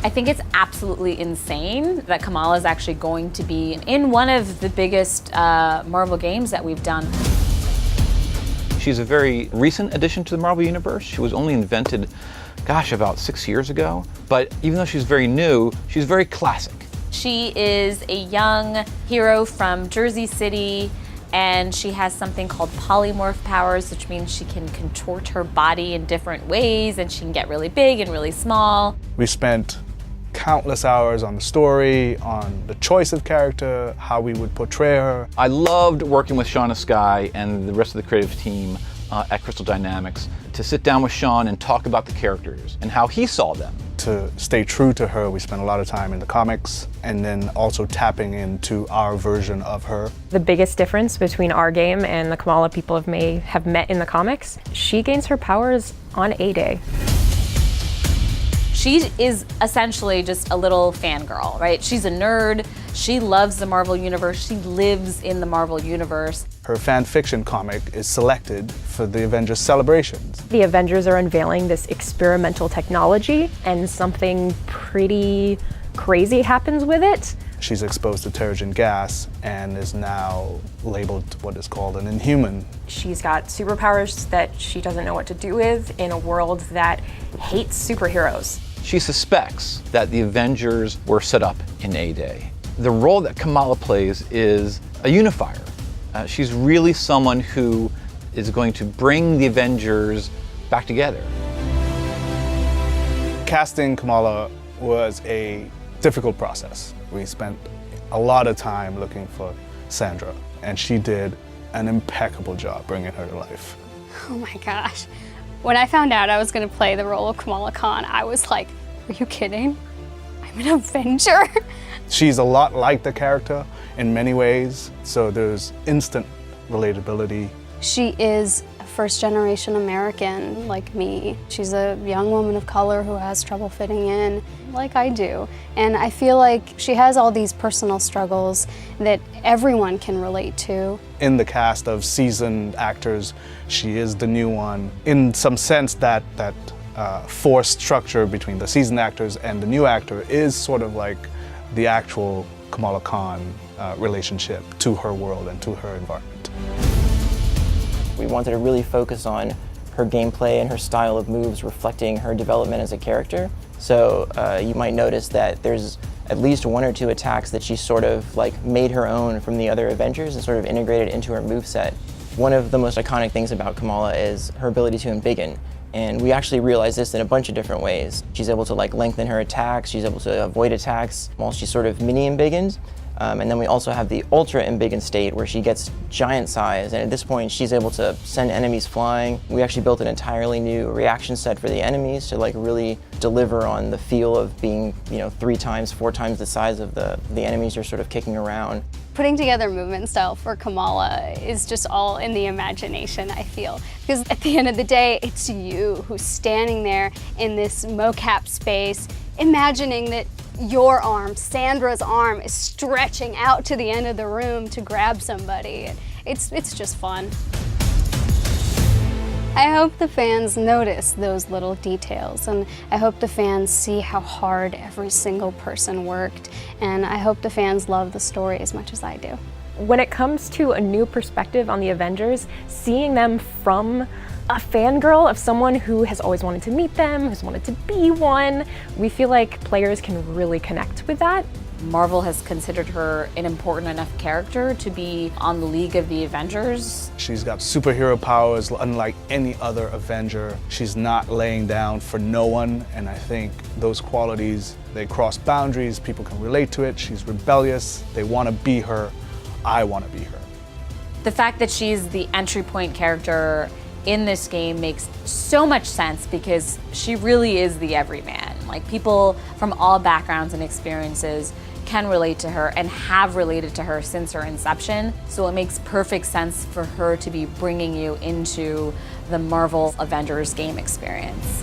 I think it's absolutely insane that Kamala is actually going to be in one of the biggest Marvel games that we've done. She's a very recent addition to the Marvel Universe. She was only invented, gosh, about 6 years ago. But even though she's very new, she's very classic. She is a young hero from Jersey City, and she has something called polymorph powers, which means she can contort her body in different ways, and she can get really big and really small. We spent countless hours on the story, on the choice of character, how we would portray her. I loved working with Shauna Skye and the rest of the creative team at Crystal Dynamics to sit down with Sean and talk about the characters and how he saw them. To stay true to her, we spent a lot of time in the comics and then also tapping into our version of her. The biggest difference between our game and the Kamala people have met in the comics, she gains her powers on A-Day. She is essentially just a little fangirl, right? She's a nerd. She loves the Marvel Universe. She lives in the Marvel Universe. Her fan fiction comic is selected for the Avengers celebrations. The Avengers are unveiling this experimental technology, and something pretty crazy happens with it. She's exposed to Terrigen gas and is now labeled what is called an Inhuman. She's got superpowers that she doesn't know what to do with in a world that hates superheroes. She suspects that the Avengers were set up in A-Day. The role that Kamala plays is a unifier. She's really someone who is going to bring the Avengers back together. Casting Kamala was a difficult process. We spent a lot of time looking for Sandra, and she did an impeccable job bringing her to life. Oh my gosh. When I found out I was going to play the role of Kamala Khan, I was like, are you kidding? I'm an Avenger? She's a lot like the character in many ways, so there's instant relatability. She is a first-generation American like me. She's a young woman of color who has trouble fitting in, like I do. And I feel like she has all these personal struggles that everyone can relate to. In the cast of seasoned actors, she is the new one. In some sense, that forced structure between the seasoned actors and the new actor is sort of like the actual Kamala Khan relationship to her world and to her environment. We wanted to really focus on her gameplay and her style of moves reflecting her development as a character. So you might notice that there's at least one or two attacks that she sort of like made her own from the other Avengers and sort of integrated into her moveset. One of the most iconic things about Kamala is her ability to embiggen. And we actually realize this in a bunch of different ways. She's able to like lengthen her attacks, she's able to avoid attacks while she's sort of mini embiggened. And then we also have the ultra embiggen state where she gets giant size, and at this point she's able to send enemies flying. We actually built an entirely new reaction set for the enemies to like really deliver on the feel of being, 3 times, 4 times the size of the enemies you're sort of kicking around. Putting together movement style for Kamala is just all in the imagination, I feel. Because at the end of the day, it's you who's standing there in this mocap space, imagining that your arm, Sandra's arm, is stretching out to the end of the room to grab somebody. It's just fun. I hope the fans notice those little details, and I hope the fans see how hard every single person worked, and I hope the fans love the story as much as I do. When it comes to a new perspective on the Avengers, seeing them from a fangirl of someone who has always wanted to meet them, who's wanted to be one, we feel like players can really connect with that. Marvel has considered her an important enough character to be on the League of the Avengers. She's got superhero powers unlike any other Avenger. She's not laying down for no one, and I think those qualities, they cross boundaries, people can relate to it. She's rebellious, they want to be her, I want to be her. The fact that she's the entry point character in this game makes so much sense because she really is the everyman. Like, people from all backgrounds and experiences can relate to her and have related to her since her inception. So it makes perfect sense for her to be bringing you into the Marvel Avengers game experience.